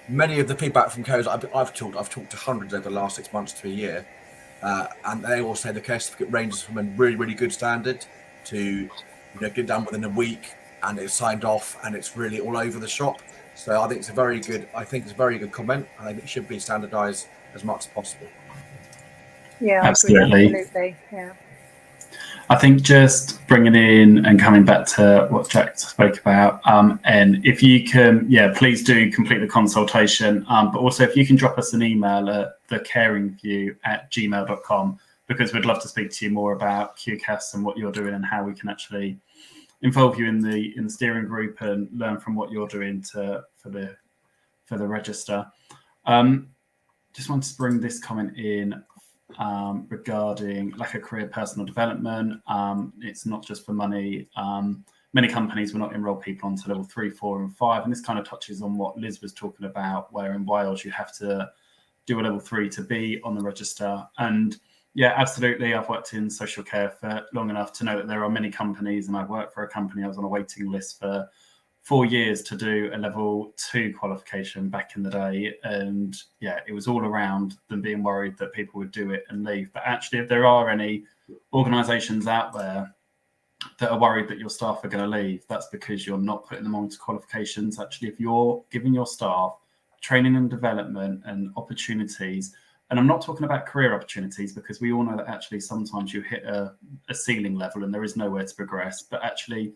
Many of the feedback from carers I've talked to hundreds over the last 6 months to a year, and they all say the care certificate ranges from a really, really good standard to get done within a week, and it's signed off, and it's really all over the shop. So I think it's a very good comment. I think it should be standardised as much as possible. Yeah, absolutely. Absolutely. Yeah. I think just bringing in and coming back to what Jack spoke about, and if you can, please do complete the consultation. But also, if you can drop us an email at thecaringview@gmail.com, because we'd love to speak to you more about QCAS and what you're doing and how we can actually involve you in the steering group and learn from what you're doing for the register. Just wanted to bring this comment in regarding lack of career personal development. It's not just for money. Many companies will not enroll people onto level 3, 4, and 5, and this kind of touches on what Liz was talking about, where in Wales you have to do a level 3 to be on the register. And yeah, absolutely. I've worked in social care for long enough to know that there are many companies, and I worked for a company. I was on a waiting list for 4 years to do a level 2 qualification back in the day. And yeah, it was all around them being worried that people would do it and leave. But actually, if there are any organisations out there that are worried that your staff are going to leave, that's because you're not putting them onto qualifications. Actually, if you're giving your staff training and development and opportunities, and I'm not talking about career opportunities, because we all know that actually sometimes you hit a ceiling level and there is nowhere to progress, but actually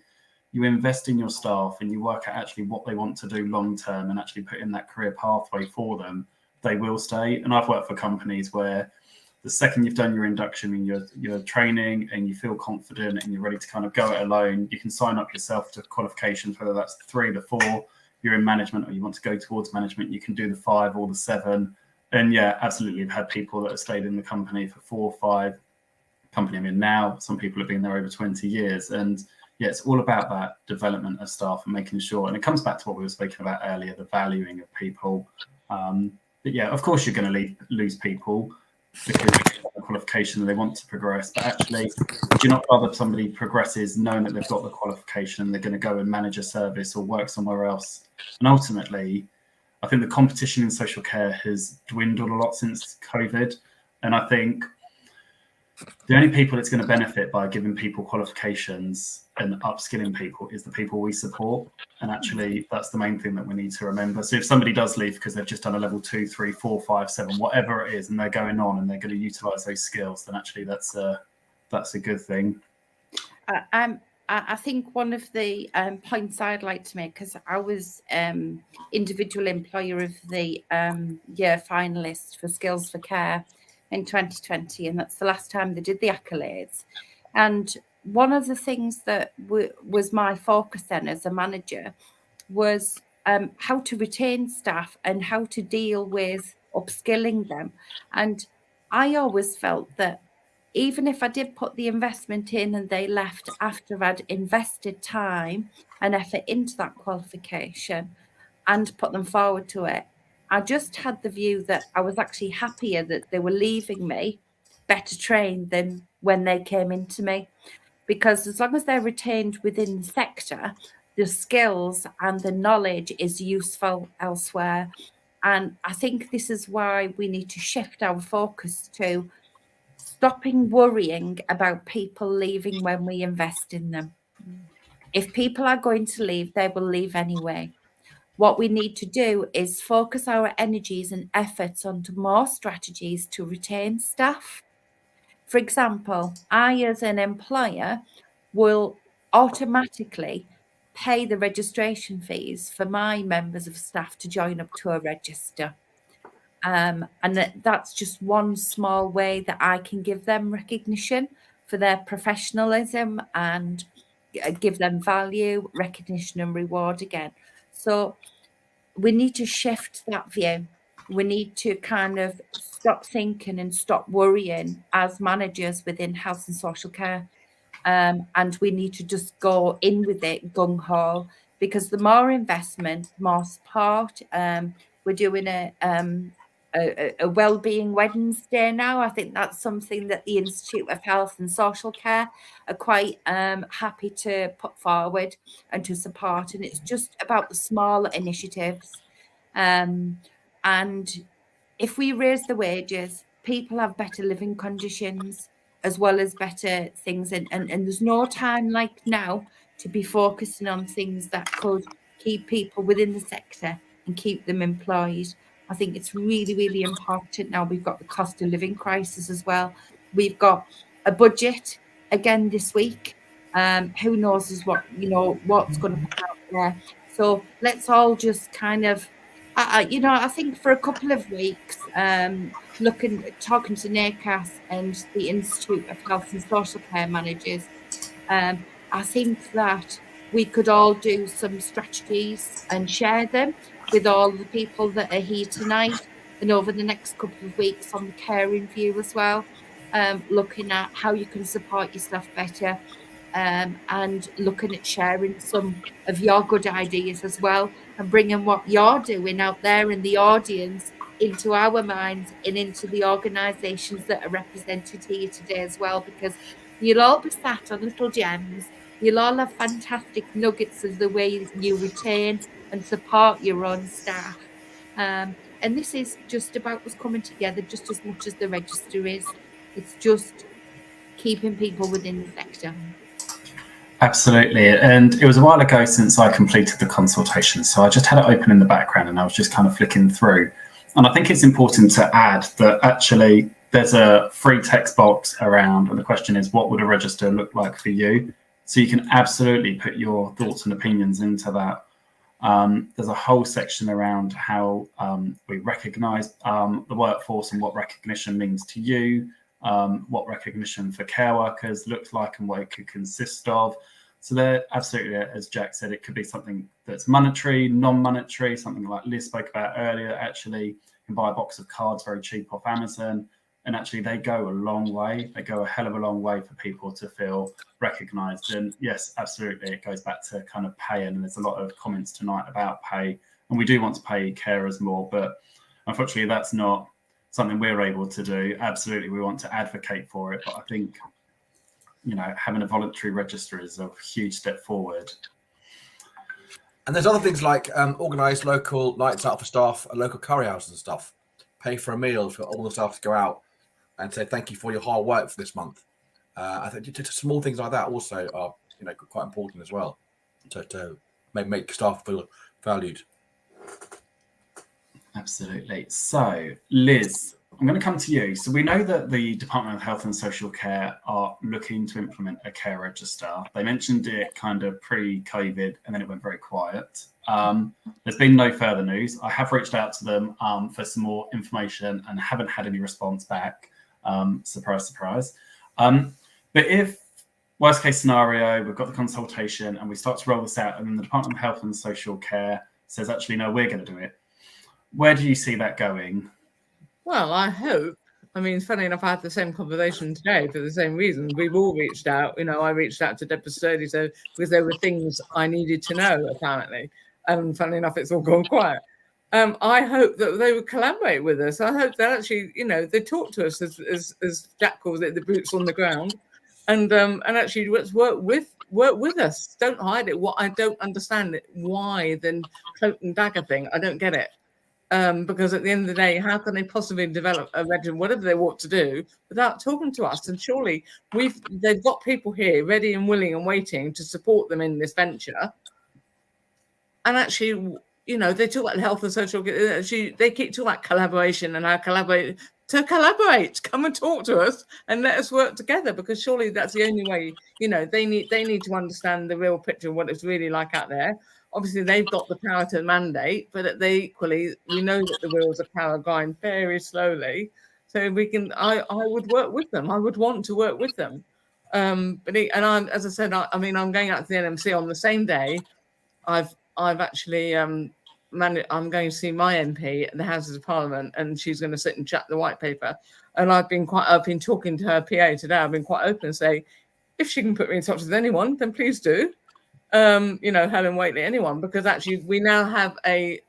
you invest in your staff and you work out actually what they want to do long term and actually put in that career pathway for them, they will stay. And I've worked for companies where the second you've done your induction and your training and you feel confident and you're ready to kind of go it alone, you can sign up yourself to qualifications, whether that's 3 to 4, you're in management or you want to go towards management, you can do the 5 or the 7. And yeah, absolutely, I've had people that have stayed in the company for 4 or 5. Company I'm in now, some people have been there over 20 years. And yeah, it's all about that development of staff and making sure, and it comes back to what we were speaking about earlier, the valuing of people. But yeah, of course you're going to lose people because they've got the qualification and they want to progress. But actually, do you not rather somebody progresses knowing that they've got the qualification and they're going to go and manage a service or work somewhere else? And ultimately, I think the competition in social care has dwindled a lot since COVID. And I think the only people it's going to benefit by giving people qualifications and upskilling people is the people we support. And actually, that's the main thing that we need to remember. So if somebody does leave because they've just done a level 2, 3, 4, 5, 7, whatever it is, and they're going on and they're going to utilize those skills, then actually that's a good thing. I think one of the points I'd like to make, because I was individual employer of the year finalist for Skills for Care in 2020, and that's the last time they did the accolades. And one of the things that was my focus then as a manager was how to retain staff and how to deal with upskilling them. And I always felt that even if I did put the investment in and they left after I'd invested time and effort into that qualification and put them forward to it, I just had the view that I was actually happier that they were leaving me better trained than when they came into me. Because as long as they're retained within the sector, the skills and the knowledge is useful elsewhere. And I think this is why we need to shift our focus to stopping worrying about people leaving when we invest in them. If people are going to leave, they will leave anyway. What we need to do is focus our energies and efforts onto more strategies to retain staff. For example, I, as an employer, will automatically pay the registration fees for my members of staff to join up to a register. And that's just one small way that I can give them recognition for their professionalism and give them value, recognition and reward again. So we need to shift that view. We need to kind of stop thinking and stop worrying as managers within health and social care. And we need to just go in with it gung-ho, because the more investment, the more support. We're doing a wellbeing Wednesday now. I think that's something that the Institute of Health and Social Care are quite happy to put forward and to support. And it's just about the small initiatives. And if we raise the wages, people have better living conditions as well as better things. And there's no time like now to be focusing on things that could keep people within the sector and keep them employed. I think it's really, really important now. We've got the cost of living crisis as well. We've got a budget again this week. Who knows what's going to come out there. So let's all just kind of, I think for a couple of weeks, talking to NACAS and the Institute of Health and Social Care Managers, I think that we could all do some strategies and share them with all the people that are here tonight and over the next couple of weeks on the caring view as well, looking at how you can support your staff better, and looking at sharing some of your good ideas as well and bringing what you're doing out there in the audience into our minds and into the organisations that are represented here today as well, because you'll all be sat on little gems. You'll all have fantastic nuggets of the way you retain and support your own staff. And this is just about us coming together just as much as the register is. It's just keeping people within the sector. Absolutely. And it was a while ago since I completed the consultation. So I just had it open in the background and I was just kind of flicking through. And I think it's important to add that actually there's a free text box around. And the question is, what would a register look like for you? So you can absolutely put your thoughts and opinions into that. There's a whole section around how we recognise the workforce and what recognition means to you. What recognition for care workers looks like and what it could consist of. So there, absolutely, as Jack said, it could be something that's monetary, non-monetary, something like Liz spoke about earlier. Actually, you can buy a box of cards very cheap off Amazon, and actually they go a long way. They go a hell of a long way for people to feel recognised. And yes, absolutely, it goes back to kind of pay, and there's a lot of comments tonight about pay, and we do want to pay carers more, but unfortunately that's not something we're able to do. Absolutely, we want to advocate for it, but I think, having a voluntary register is a huge step forward. And there's other things like organised local nights out for staff and local curry houses and stuff. Pay for a meal for all the staff to go out and say thank you for your hard work for this month. I think just small things like that also are quite important as well to make staff feel valued. Absolutely. So, Liz, I'm going to come to you. So we know that the Department of Health and Social Care are looking to implement a care register. They mentioned it kind of pre-COVID and then it went very quiet. There's been no further news. I have reached out to them for some more information and haven't had any response back. Surprise, surprise. But if worst case scenario, we've got the consultation and we start to roll this out and then the Department of Health and Social Care says, actually, no, we're going to do it. Where do you see that going? Well, I hope. I mean, funny enough, I had the same conversation today for the same reason. We've all reached out. You know, I reached out to Deborah Sturdy because there were things I needed to know, apparently. And funny enough, it's all gone quiet. I hope that they would collaborate with us. I hope that actually, you know, they talk to us as Jack calls it, the boots on the ground, and actually let's work with us. Don't hide it. What I don't understand it, why the cloak and dagger thing. I don't get it. Because at the end of the day, how can they possibly develop a regiment, whatever they want to do, without talking to us? And surely they've got people here ready and willing and waiting to support them in this venture. And actually, you know, they talk about health and social. They keep talking about collaboration and how collaborate. Come and talk to us and let us work together, because surely that's the only way. You know, they need to understand the real picture of what it's really like out there. Obviously, they've got the power to mandate, but we know that the wheels of power grind very slowly. So we can. I would work with them. I would want to work with them. As I said, I'm going out to the NMC on the same day. I've actually I'm going to see my MP at the Houses of Parliament, and she's going to sit and chat the white paper. And I've been talking to her PA today. I've been quite open and say, if she can put me in touch with anyone, then please do. You know, Helen Whately, anyone, because actually we now have a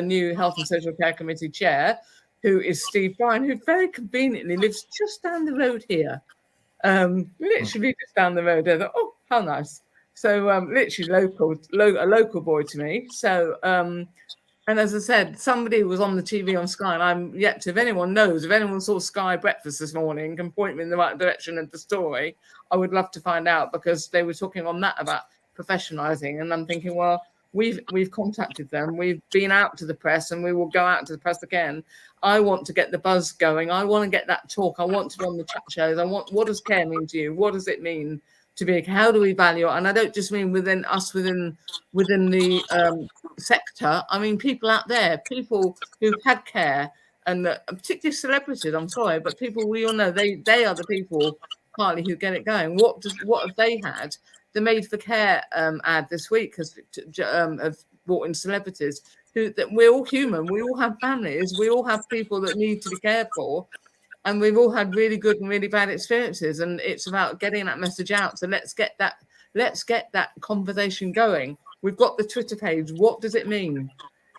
new Health and Social Care Committee chair, who is Steve Bryan, who very conveniently lives just down the road here. Literally just down the road. I thought, oh, how nice. So literally a local boy to me. So and as I said, somebody was on the TV on Sky, and I'm yet to, if anyone saw Sky Breakfast this morning, can point me in the right direction of the story, I would love to find out, because they were talking on that about professionalising, and I'm thinking, well, we've contacted them, we've been out to the press, and we will go out to the press again. I want to get the buzz going. I want to get that talk. I want to be on the chat shows. What does care mean to you? What does it mean to be? How do we value it? And I don't just mean within the sector. I mean people out there, people who've had care, and particularly celebrities. I'm sorry, but people we all know, they are the people partly who get it going. What have they had? The Made for Care ad this week have brought in celebrities that we're all human. We all have families. We all have people that need to be cared for. And we've all had really good and really bad experiences. And it's about getting that message out. So let's get that conversation going. We've got the Twitter page. What does it mean?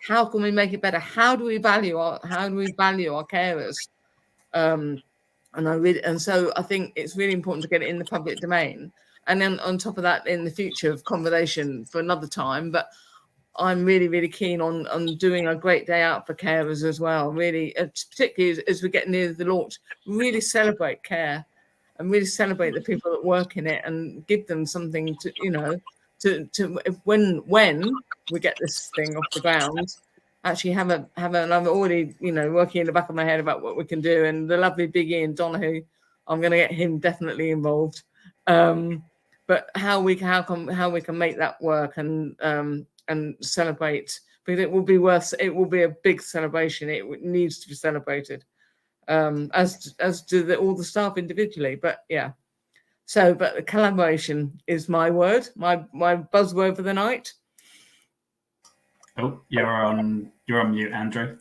How can we make it better? How do we value our carers? And so I think it's really important to get it in the public domain. And then on top of that, in the future, of conversation for another time. But I'm really, really keen on doing a great day out for carers as well. Really, particularly as we get near the launch, really celebrate care and really celebrate the people that work in it, and give them something to, you know, to when we get this thing off the ground, actually have a. And I'm already, you know, working in the back of my head about what we can do. And the lovely Big Ian Donahue, I'm going to get him definitely involved. But how we can make that work and celebrate, because it will be a big celebration. It needs to be celebrated, as do all the staff individually. But yeah, but the collaboration is my buzzword for the night. Oh, you're on mute, Andrew.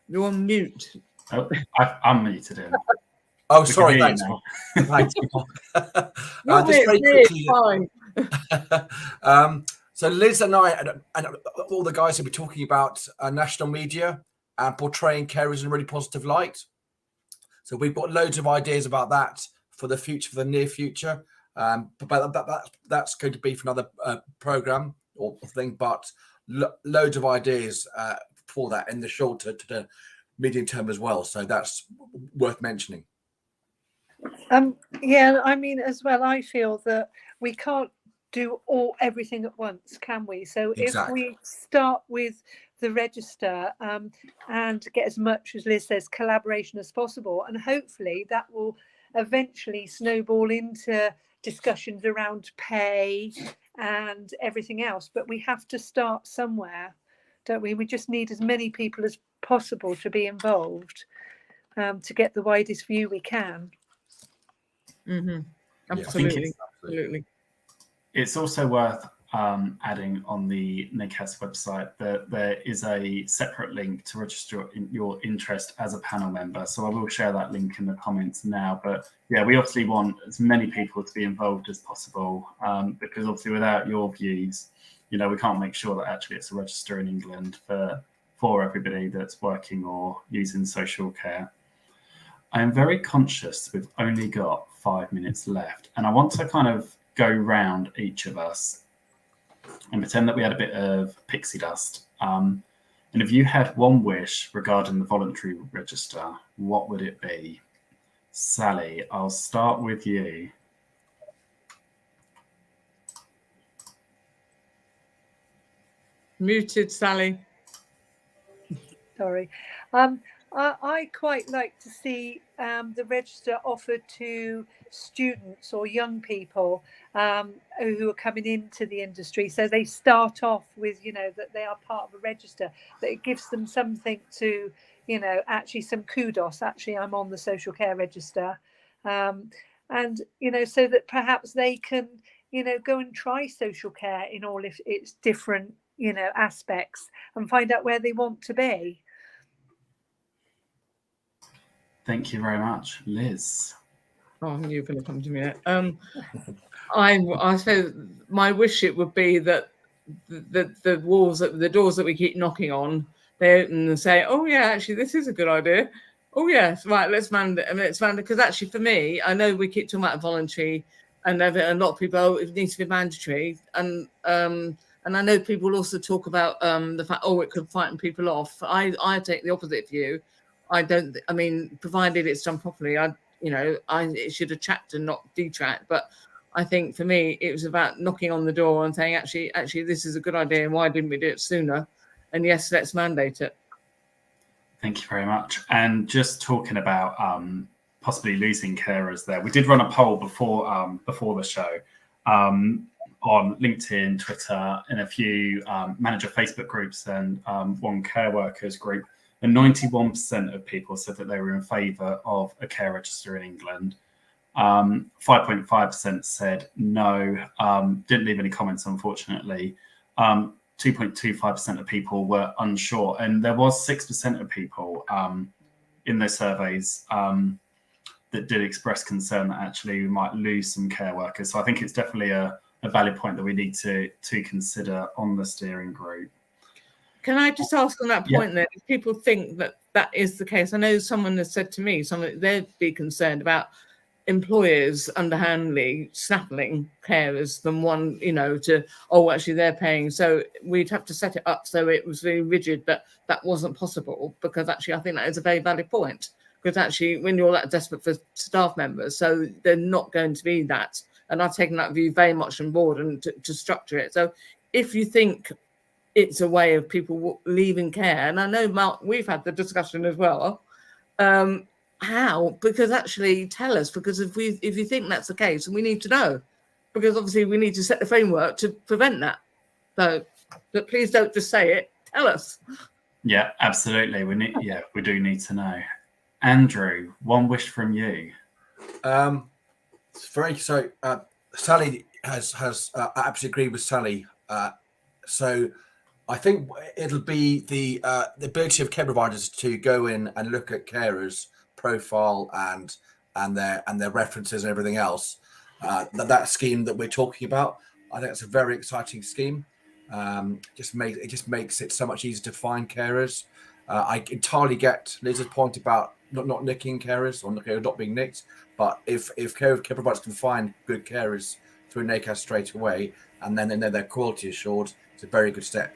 You're on mute. Oh, I've unmuted him. Oh, sorry. Thanks. Thanks. Just very quickly. So Liz and I and all the guys will be talking about national media and portraying carers in a really positive light. So we've got loads of ideas about that for the future, for the near future. But that's going to be for another program or thing. But loads of ideas for that in the short to medium term as well. So that's worth mentioning. Yeah, I mean, as well, I feel that we can't do everything at once, can we? So exactly. If we start with the register and get as much, as Liz says, collaboration as possible, and hopefully that will eventually snowball into discussions around pay and everything else. But we have to start somewhere, don't we? We just need as many people as possible to be involved to get the widest view we can. Mm-hmm. Absolutely. it's also worth adding on the NACAS website that there is a separate link to register your interest as a panel member. So I will share that link in the comments now. But yeah, we obviously want as many people to be involved as possible, because obviously without your views, we can't make sure that actually it's a register in England for everybody that's working or using social care. I am very conscious we've only got 5 minutes left, and I want to kind of go round each of us and pretend that we had a bit of pixie dust. And if you had one wish regarding the voluntary register, what would it be? Sally, I'll start with you. Muted, Sally. Sorry. I quite like to see the register offered to students or young people who are coming into the industry. So they start off with, that they are part of a register, that it gives them something to, actually some kudos. Actually, I'm on the social care register. And, so that perhaps they can, go and try social care in all of its different, aspects and find out where they want to be. Thank you very much. Liz. Oh, I knew you were going to come to me. I suppose my wish it would be that the walls, the doors that we keep knocking on, they open and say, "Oh yeah, actually, this is a good idea. Oh yes, right, let's man it. Because actually, for me, I know we keep talking about voluntary, and a lot of people, it needs to be mandatory, and I know people also talk about the fact, it could frighten people off. I take the opposite view. Provided it's done properly, it should attract and not detract. But I think for me, it was about knocking on the door and saying, actually, this is a good idea, and why didn't we do it sooner? And yes, let's mandate it. Thank you very much. And just talking about possibly losing carers there, we did run a poll before the show on LinkedIn, Twitter, and a few manager Facebook groups and one care workers group. And 91% of people said that they were in favour of a care register in England. 5.5% said no, didn't leave any comments, unfortunately. 2.25% of people were unsure. And there was 6% of people in those surveys that did express concern that actually we might lose some care workers. So I think it's definitely a valid point that we need to consider on the steering group. Can I just ask on that point then, if people think that is the case? I know someone has said to me, they'd be concerned about employers underhandedly snapping carers from one, to, actually they're paying. So we'd have to set it up so it was very rigid, but that wasn't possible, because actually I think that is a very valid point. Because actually when you're that desperate for staff members, so they're not going to be that. And I've taken that view very much on board and to structure it. So if you think it's a way of people leaving care, and I know, Mark, we've had the discussion as well, how? Because actually tell us, because if you think that's the case, we need to know, because obviously we need to set the framework to prevent that. So, but please don't just say it, tell us. Yeah, absolutely. We do need to know. Andrew, one wish from you. Sally has I absolutely agree with Sally. So I think it'll be the ability of care providers to go in and look at carers' profile and their references and everything else. That scheme that we're talking about, I think it's a very exciting scheme. It just makes it so much easier to find carers. I entirely get Liz's point about not nicking carers or not being nicked, but if care providers can find good carers through NACAS straight away, and then they're quality assured, it's a very good step.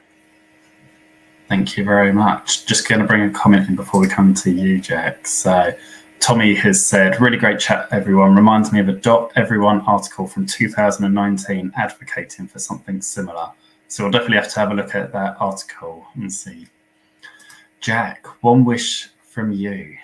Thank you very much. Just going to bring a comment in before we come to you, Jack. So Tommy has said, really great chat, everyone. Reminds me of a .everyone article from 2019 advocating for something similar. So we'll definitely have to have a look at that article and see. Jack, one wish from you.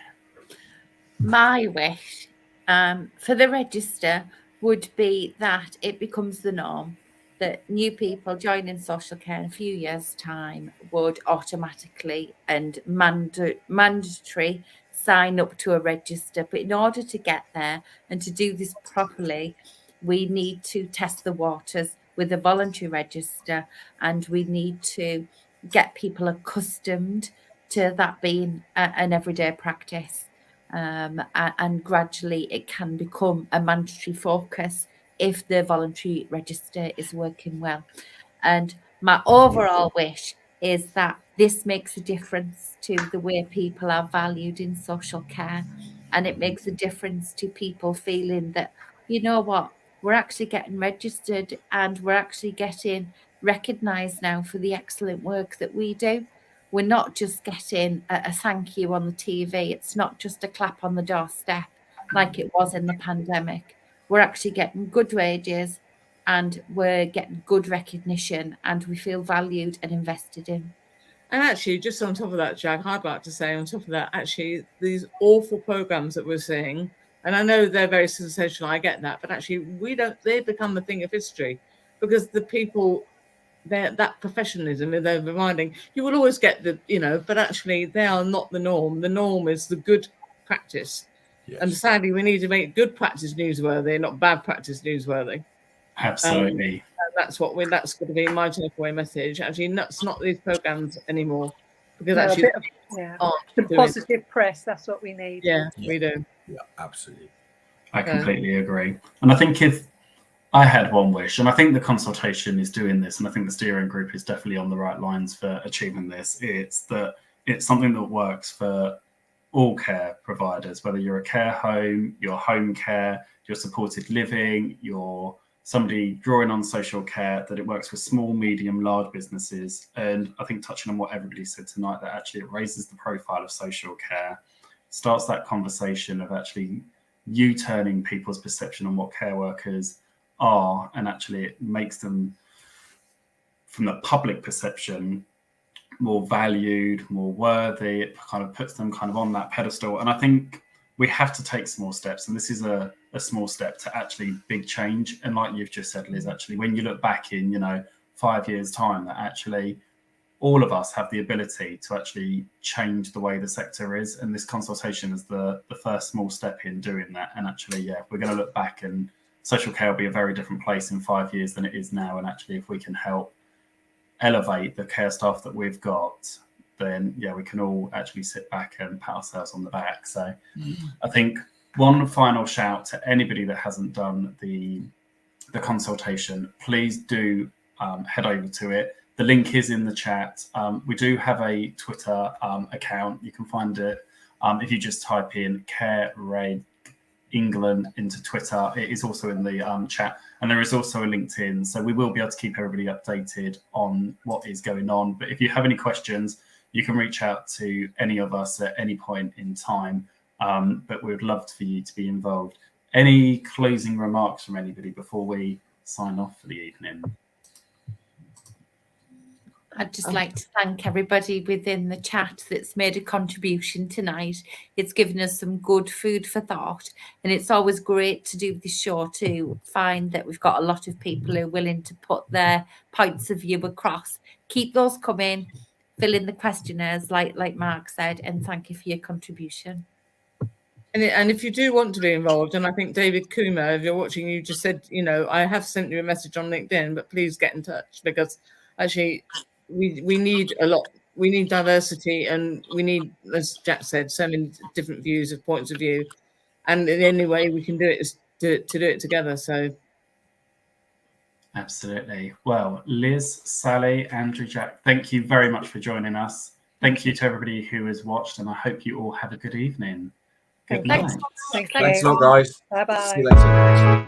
My wish for the register would be that it becomes the norm, that new people joining social care in a few years' time would automatically and mandatory sign up to a register. But in order to get there and to do this properly, we need to test the waters with a voluntary register, and we need to get people accustomed to that being an everyday practice. And gradually it can become a mandatory focus if the voluntary register is working well. And my overall wish is that this makes a difference to the way people are valued in social care, and it makes a difference to people feeling that, you know what, we're actually getting registered and we're actually getting recognised now for the excellent work that we do. We're not just getting a thank you on the TV. It's not just a clap on the doorstep like it was in the pandemic. We're actually getting good wages and we're getting good recognition, and we feel valued and invested in. And actually, just on top of that, Jack, I'd like to say on top of that, actually, these awful programs that we're seeing, and I know they're very sensational, I get that, but actually they become a thing of history, because the people, that professionalism, they're reminding, you will always get but actually they are not the norm. The norm is the good practice. Yes. And sadly, we need to make good practice newsworthy, not bad practice newsworthy. Absolutely. That's going to be my takeaway message. Actually, that's not these programs anymore, because the positive press. That's what we need. Yeah, we do. Yeah, absolutely. I completely agree. And I think if I had one wish, and I think the consultation is doing this, and I think the steering group is definitely on the right lines for achieving this, it's that it's something that works for all care providers, whether you're a care home, your home care, your supported living, you're somebody drawing on social care, that it works for small, medium, large businesses. And I think touching on what everybody said tonight, that actually it raises the profile of social care, starts that conversation of actually U-turning people's perception on what care workers are, and actually it makes them, from the public perception, more valued, more worthy. It kind of puts them kind of on that pedestal. And I think we have to take small steps, and this is a small step to actually big change. And like you've just said, Liz, actually, when you look back in 5 years' time, that actually all of us have the ability to actually change the way the sector is. And this consultation is the first small step in doing that. And actually, we're going to look back, and social care will be a very different place in 5 years than it is now. And actually, if we can help elevate the care staff that we've got, then we can all actually sit back and pat ourselves on the back. So I think one final shout to anybody that hasn't done the consultation, please do head over to it. The link is in the chat. We do have a Twitter account. You can find it if you just type in Care Reg England into Twitter. It is also in the chat, and there is also a LinkedIn. So we will be able to keep everybody updated on what is going on. But if you have any questions, you can reach out to any of us at any point in time. But we would love for you to be involved. Any closing remarks from anybody before we sign off for the evening? I'd just like to thank everybody within the chat that's made a contribution tonight. It's given us some good food for thought, and it's always great to do this show to find that we've got a lot of people who are willing to put their points of view across. Keep those coming, fill in the questionnaires like Mark said, and thank you for your contribution. And if you do want to be involved, and I think David Kuma, if you're watching, you just said, I have sent you a message on LinkedIn, but please get in touch, because actually we need a lot. We need diversity, and we need, as Jack said, so many different views of points of view. And the only way we can do it is to do it together. So absolutely. Well, Liz, Sally, Andrew, Jack, thank you very much for joining us. Thank you to everybody who has watched, and I hope you all have a good evening. Good night. Thanks. Thanks a lot, guys. Bye-bye. See you later.